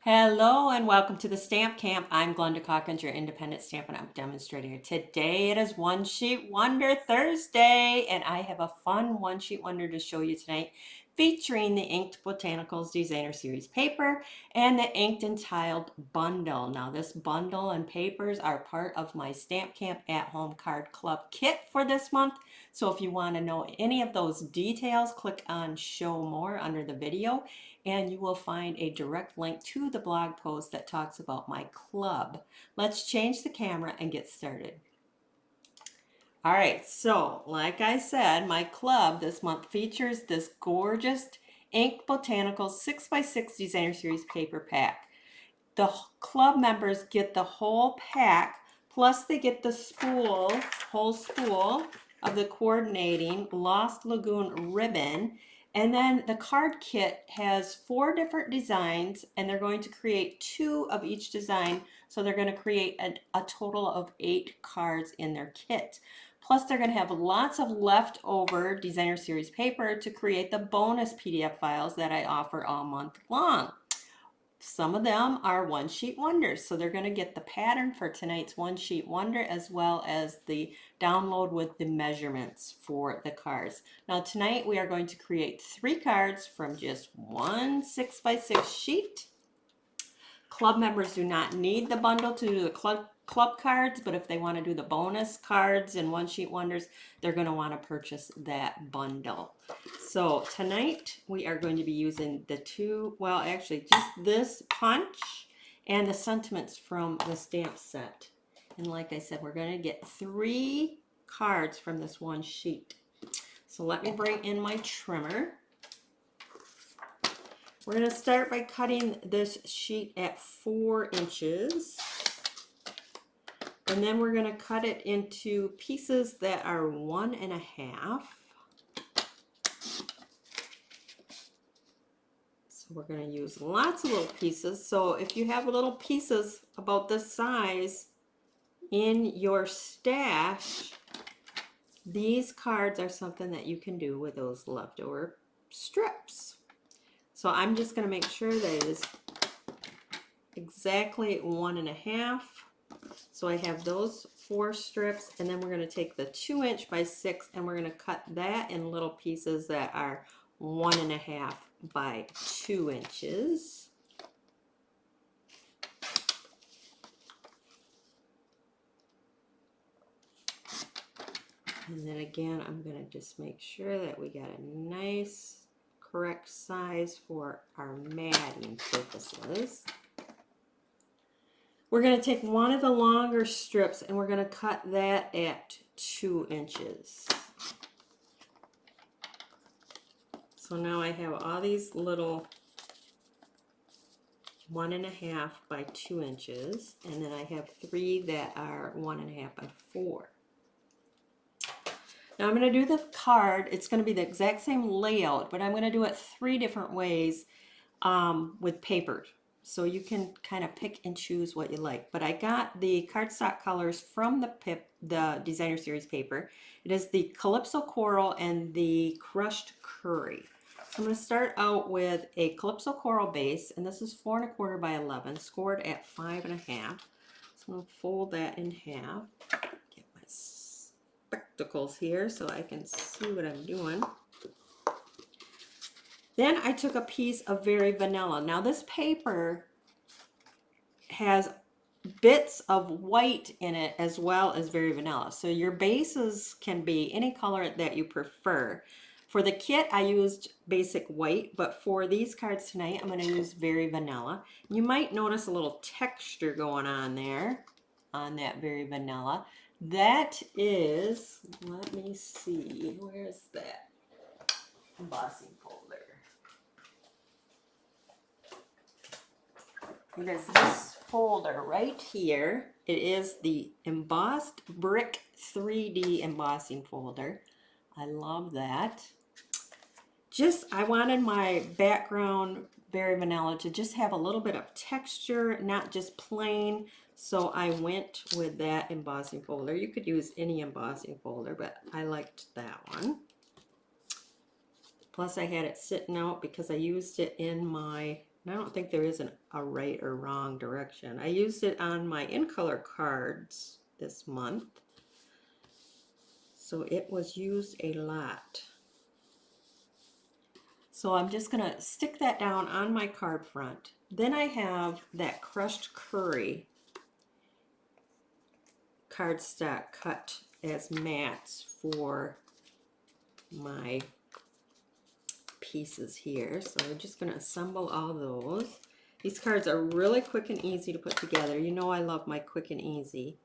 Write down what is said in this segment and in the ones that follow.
Hello and welcome to the Stamp Camp. I'm Glenda Calkins, your independent Stampin' Up! Demonstrator. Today it is One Sheet Wonder Thursday, and I have a fun one sheet wonder to show you tonight featuring the inked Botanicals Designer Series paper and the inked and tiled bundle. Now this bundle and papers are part of my Stamp Camp at Home Card Club kit for this month. So if you want to know any of those details, click on Show More under the video and you will find a direct link to the blog post that talks about my club. Let's change the camera and get started. All right, so like I said, my club this month features this gorgeous Ink Botanicals 6x6 Designer Series paper pack. The club members get the whole pack, plus they get the whole spool of the coordinating Lost Lagoon ribbon. And then the card kit has 4 different designs, and they're going to create 2 of each design. So they're going to create a total of 8 cards in their kit. Plus they're going to have lots of leftover Designer Series paper to create the bonus PDF files that I offer all month long. Some of them are one sheet wonders, so they're going to get the pattern for tonight's one sheet wonder as well as the download with the measurements for the cards. Now tonight we are going to create 3 cards from just one 6x6 sheet. Club members do not need the bundle to do the club cards, but if they want to do the bonus cards and one sheet wonders, they're going to want to purchase that bundle. So tonight we are going to be using just this punch and the sentiments from the stamp set. And like I said, we're going to get 3 cards from this one sheet. So let me bring in my trimmer. We're going to start by cutting this sheet at 4 inches. And then we're going to cut it into pieces that are 1.5. So we're going to use lots of little pieces. So if you have little pieces about this size in your stash, these cards are something that you can do with those leftover strips. So I'm just going to make sure that it is exactly 1.5. So I have those 4 strips, and then we're going to take the 2" by 6 and we're going to cut that in little pieces that are 1.5 by 2 inches. And then again, I'm going to just make sure that we got a nice correct size for our matting purposes. We're going to take one of the longer strips and we're going to cut that at 2 inches. So now I have all these little 1.5 by 2 inches, and then I have 3 that are 1.5 by 4. Now I'm going to do the card. It's going to be the exact same layout, but I'm going to do it 3 different ways with paper. So you can kind of pick and choose what you like. But I got the cardstock colors from the Designer Series paper. It is the Calypso Coral and the Crushed Curry. So I'm going to start out with a Calypso Coral base, and this is 4.25 by 11, scored at 5.5. So I'm going to fold that in half. Get my spectacles here so I can see what I'm doing. Then I took a piece of Very Vanilla. Now this paper has bits of white in it as well as Very Vanilla. So your bases can be any color that you prefer. For the kit, I used basic white, but for these cards tonight, I'm going to use Very Vanilla. You might notice a little texture going on there on that Very Vanilla. That is, let me see, where's that embossing folder? It is this folder right here. It is the Embossed Brick 3D embossing folder. I love that. I wanted my background Very Vanilla to just have a little bit of texture, not just plain. So I went with that embossing folder. You could use any embossing folder, but I liked that one. Plus I had it sitting out because I used it in my And I don't think there is a right or wrong direction. I used it on my in color cards this month, so it was used a lot. So I'm just gonna stick that down on my card front. Then I have that crushed curry cardstock cut as mats for my pieces here. So I'm just gonna assemble all those. These cards are really quick and easy to put together. You know I love my quick and easy.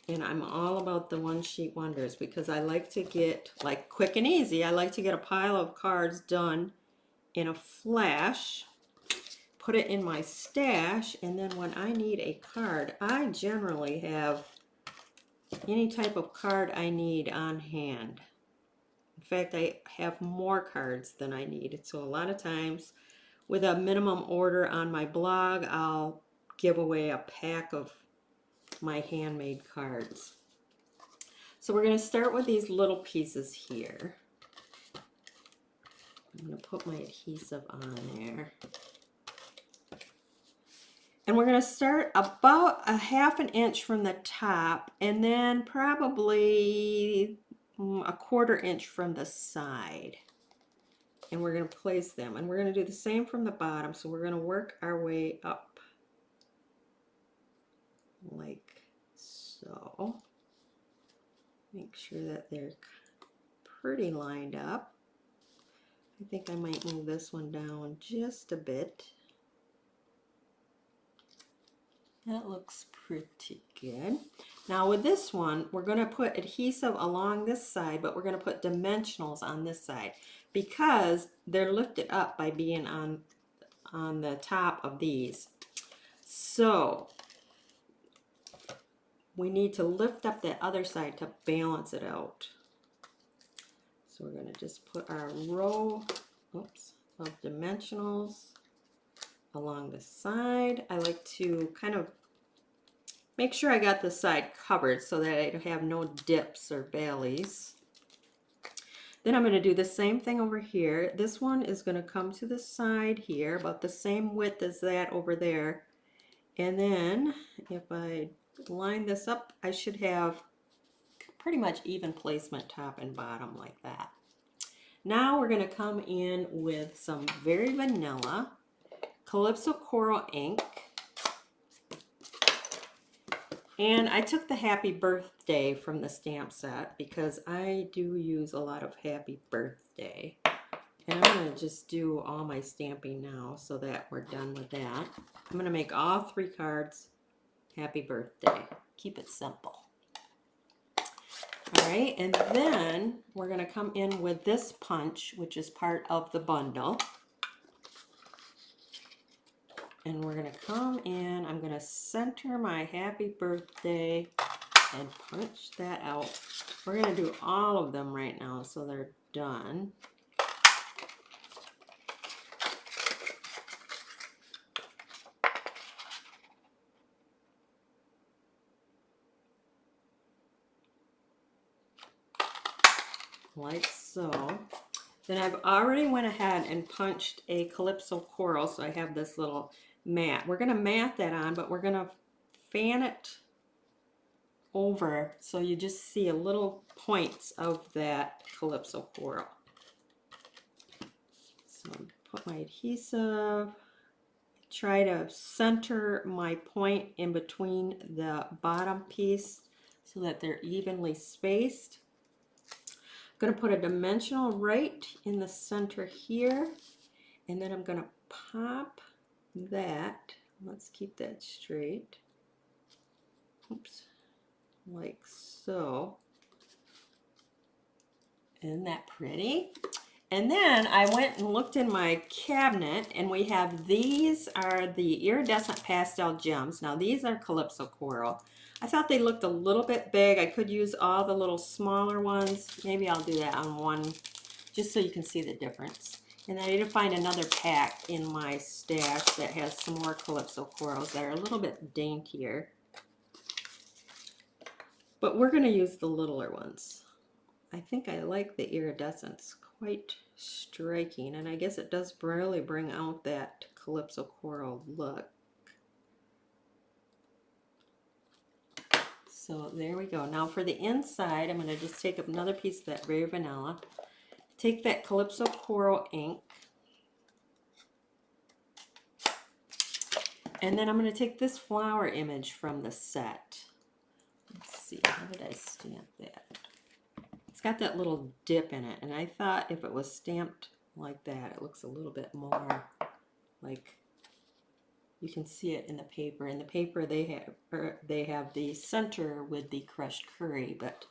And I'm all about the one sheet wonders because I like to get, like quick and easy, I like to get a pile of cards done in a flash, put it in my stash, and then when I need a card, I generally have any type of card I need on hand. In fact, I have more cards than I need. So a lot of times with a minimum order on my blog, I'll give away a pack of my handmade cards. So we're going to start with these little pieces here. I'm going to put my adhesive on there. And we're going to start about a ½ an inch from the top and then probably a ¼ inch from the side. And we're going to place them. And we're going to do the same from the bottom. So we're going to work our way up like so. Make sure that they're pretty lined up. I think I might move this one down just a bit. That looks pretty good. Now with this one, we're going to put adhesive along this side, but we're going to put dimensionals on this side because they're lifted up by being on the top of these. So we need to lift up that other side to balance it out. So we're going to just put our row, of dimensionals along the side. I like to kind of make sure I got the side covered so that I have no dips or valleys. Then I'm going to do the same thing over here. This one is going to come to the side here, about the same width as that over there. And then if I line this up, I should have pretty much even placement top and bottom like that. Now we're going to come in with some very vanilla Calypso Coral ink. And I took the Happy Birthday from the stamp set because I do use a lot of Happy Birthday. And I'm going to just do all my stamping now so that we're done with that. I'm going to make all 3 cards Happy Birthday. Keep it simple. All right, and then we're going to come in with this punch, which is part of the bundle. And we're going to come in, I'm going to center my Happy Birthday and punch that out. We're going to do all of them right now so they're done. Like so. Then I've already went ahead and punched a Calypso Coral, so I have this little mat. We're going to mat that on, but we're going to fan it over so you just see a little points of that Calypso Coral. So put my adhesive, try to center my point in between the bottom piece so that they're evenly spaced. I'm going to put a dimensional right in the center here, and then I'm going to pop that. Let's keep that straight. Oops, like so. Isn't that pretty? And then I went and looked in my cabinet, and we have these are the iridescent pastel gems. Now these are Calypso Coral. I thought they looked a little bit big. I could use all the little smaller ones. Maybe I'll do that on one just so you can see the difference. And I need to find another pack in my stash that has some more Calypso Corals that are a little bit daintier. But we're going to use the littler ones. I think I like the iridescence, quite striking, and I guess it does really bring out that Calypso coral look. So there we go. Now for the inside, I'm going to just take another piece of that Rare Vanilla, take that Calypso coral ink, and then I'm going to take this flower image from the set. Let's see, how did I stamp that? It's got that little dip in it, and I thought if it was stamped like that, it looks a little bit more like you can see it in the paper. In the paper, they have the center with the crushed curry, but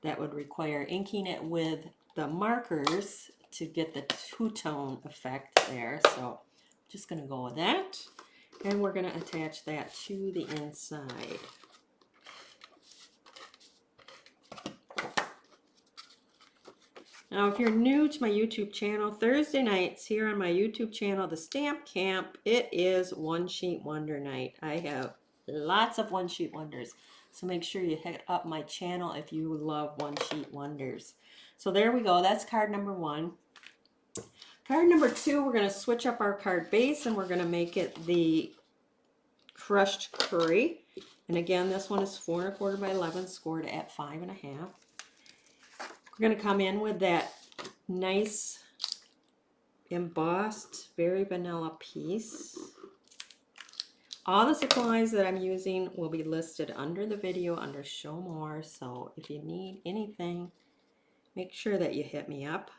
that would require inking it with the markers to get the two-tone effect there. So I'm just going to go with that, and we're going to attach that to the inside. Now, if you're new to my YouTube channel, Thursday nights here on my YouTube channel, The Stamp Camp, it is One Sheet Wonder night. I have lots of one sheet wonders, so make sure you hit up my channel if you love one sheet wonders. So there we go. That's card number 1. Card number 2, we're going to switch up our card base, and we're going to make it the crushed curry. And again, this one is 4 1/4 by 11, scored at 5 1/2. We're going to come in with that nice embossed Very Vanilla piece. All the supplies that I'm using will be listed under the video under Show More. So if you need anything, make sure that you hit me up.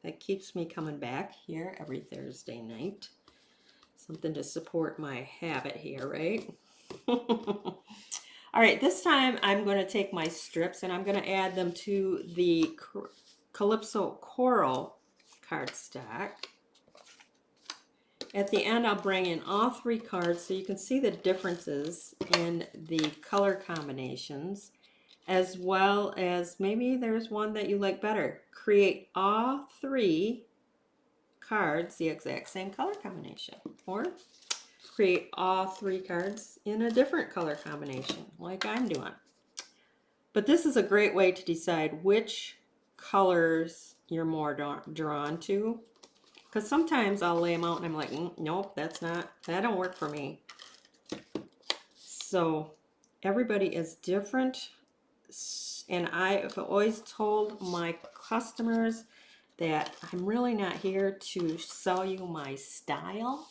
That keeps me coming back here every Thursday night. Something to support my habit here, right? All right, this time I'm going to take my strips and I'm going to add them to the Calypso Coral cardstock. At the end, I'll bring in all 3 cards so you can see the differences in the color combinations, as well as maybe there's one that you like better. Create all 3 cards the exact same color combination, or create all 3 cards in a different color combination like I'm doing. But this is a great way to decide which colors you're more drawn to, because sometimes I'll lay them out and I'm like, nope, that don't work for me. So everybody is different, and I've always told my customers that I'm really not here to sell you my style,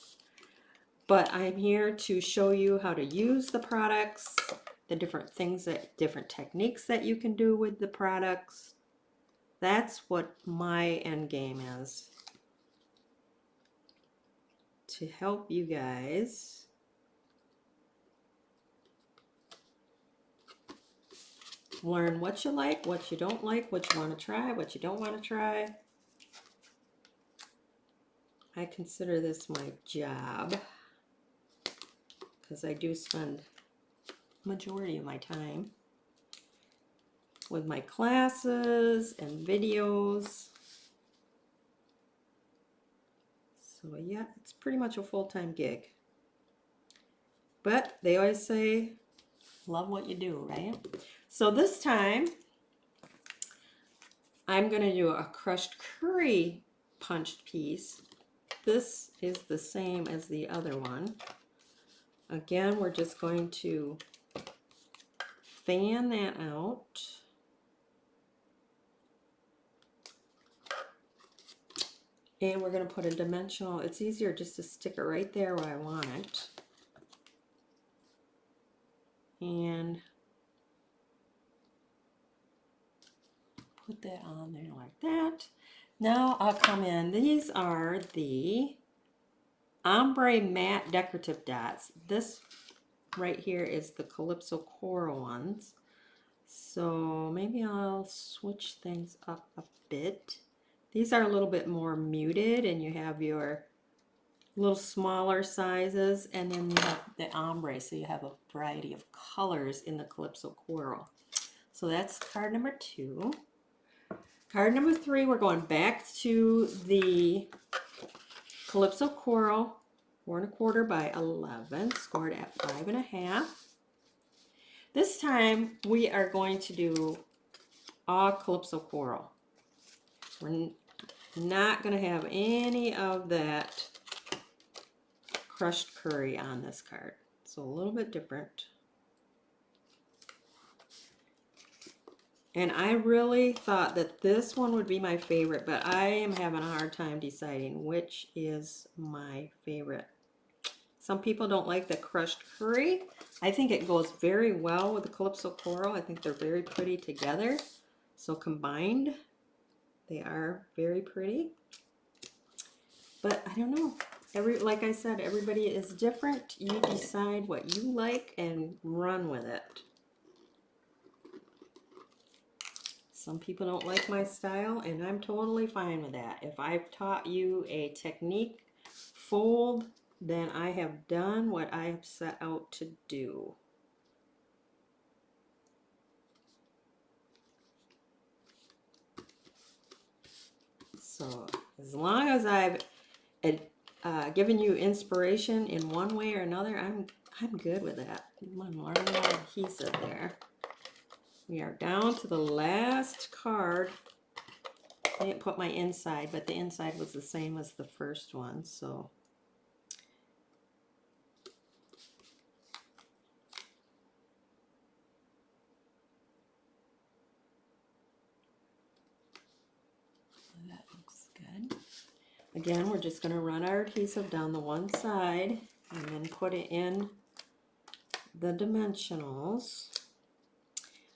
but I'm here to show you how to use the products, the different techniques that you can do with the products. That's what my end game is. To help you guys learn what you like, what you don't like, what you want to try, what you don't want to try. I consider this my job because I do spend majority of my time with my classes and videos. So yeah, it's pretty much a full-time gig. But they always say, love what you do, right? So this time, I'm going to do a crushed curry punched piece. This is the same as the other one. Again, we're just going to fan that out. And we're going to put a dimensional. It's easier just to stick it right there where I want it. And put that on there like that. Now I'll come in. These are the ombre matte decorative dots. This right here is the Calypso Coral ones. So maybe I'll switch things up a bit. These are a little bit more muted, and you have your little smaller sizes, and then you have the ombre, so you have a variety of colors in the Calypso Coral. So that's card number 2. Card number 3, we're going back to the Calypso Coral, 4 1/4 by 11, scored at 5 1/2. This time we are going to do all Calypso Coral. We're not going to have any of that crushed curry on this card. So a little bit different. And I really thought that this one would be my favorite, but I am having a hard time deciding which is my favorite. Some people don't like the crushed curry. I think it goes very well with the Calypso Coral. I think they're very pretty together. So combined, they are very pretty. But I don't know. Like I said, everybody is different. You decide what you like and run with it. Some people don't like my style, and I'm totally fine with that. If I've taught you a technique fold, then I have done what I have set out to do. So as long as I've given you inspiration in one way or another, I'm good with that. I'm gonna learn more adhesive there. We are down to the last card. I didn't put my inside, but the inside was the same as the first one, so. That looks good. Again, we're just going to run our adhesive down the one side and then put it in the dimensionals.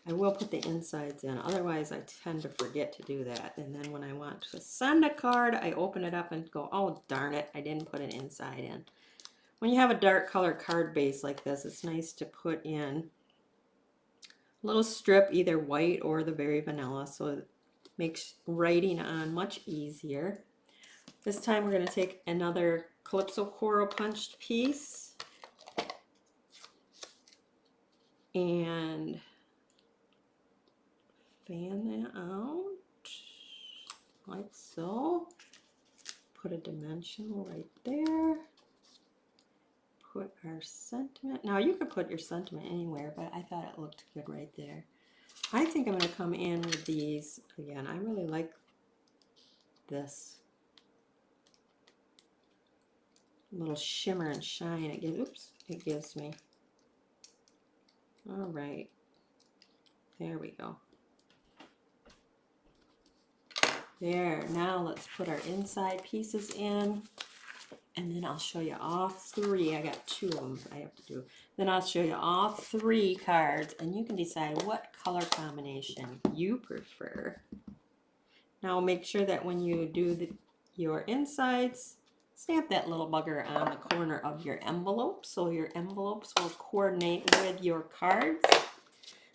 I will put the insides in, otherwise I tend to forget to do that. And then when I want to send a card, I open it up and go, oh darn it, I didn't put an inside in. When you have a dark color card base like this, it's nice to put in a little strip, either white or the very vanilla, so it makes writing on much easier. This time we're going to take another Calypso Coral punched piece and fan that out like so. Put a dimensional right there. Put our sentiment. Now you could put your sentiment anywhere, but I thought it looked good right there. I think I'm going to come in with these again. I really like this little shimmer and shine it gives. Oops, it gives me. All right, there we go. There, now let's put our inside pieces in, and then I'll show you all three. I got two of them I have to do. Then I'll show you all three cards, and you can decide what color combination you prefer. Now make sure that when you do your insides, stamp that little bugger on the corner of your envelope so your envelopes will coordinate with your cards.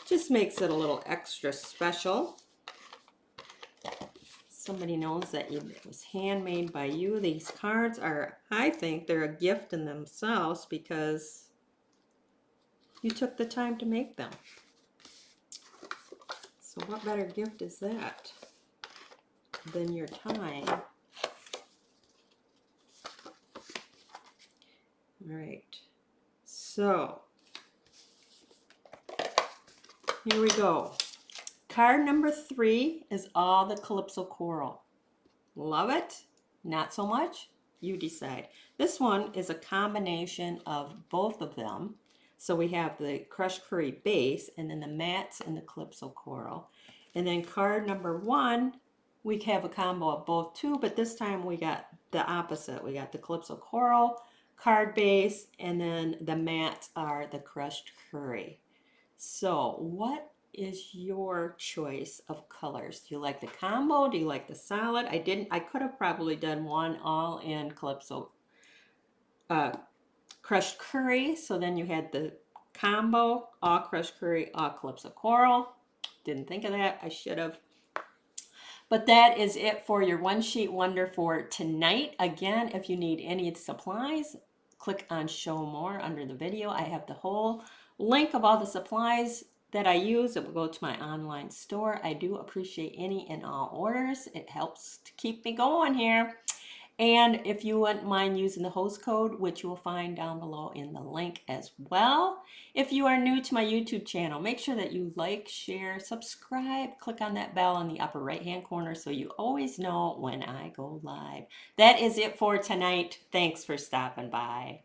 Just makes it a little extra special. Somebody knows that it was handmade by you. These cards are, I think, they're a gift in themselves because you took the time to make them. So what better gift is that than your time? All right, so here we go. Card number 3 is all the Calypso Coral. Love it? Not so much? You decide. This one is a combination of both of them. So we have the crushed curry base and then the mats and the Calypso Coral. And then card number 1, we have a combo of both too, but this time we got the opposite. We got the Calypso Coral card base, and then the mats are the crushed curry. So what is your choice of colors? Do you like the combo? Do you like the solid? I could have probably done one all in Calypso crushed curry, so then you had the combo, all crushed curry, all Calypso Coral. Didn't think of that. I should have. But that is it for your one sheet wonder for tonight. Again, if you need any supplies, click on show more under the video. I have the whole link of all the supplies that I use. It will go to my online store. I do appreciate any and all orders. It helps to keep me going here. And if you wouldn't mind using the host code, which you will find down below in the link as well. If you are new to my YouTube channel, make sure that you like, share, subscribe, click on that bell in the upper right hand corner so you always know when I go live. That is it for tonight. Thanks for stopping by.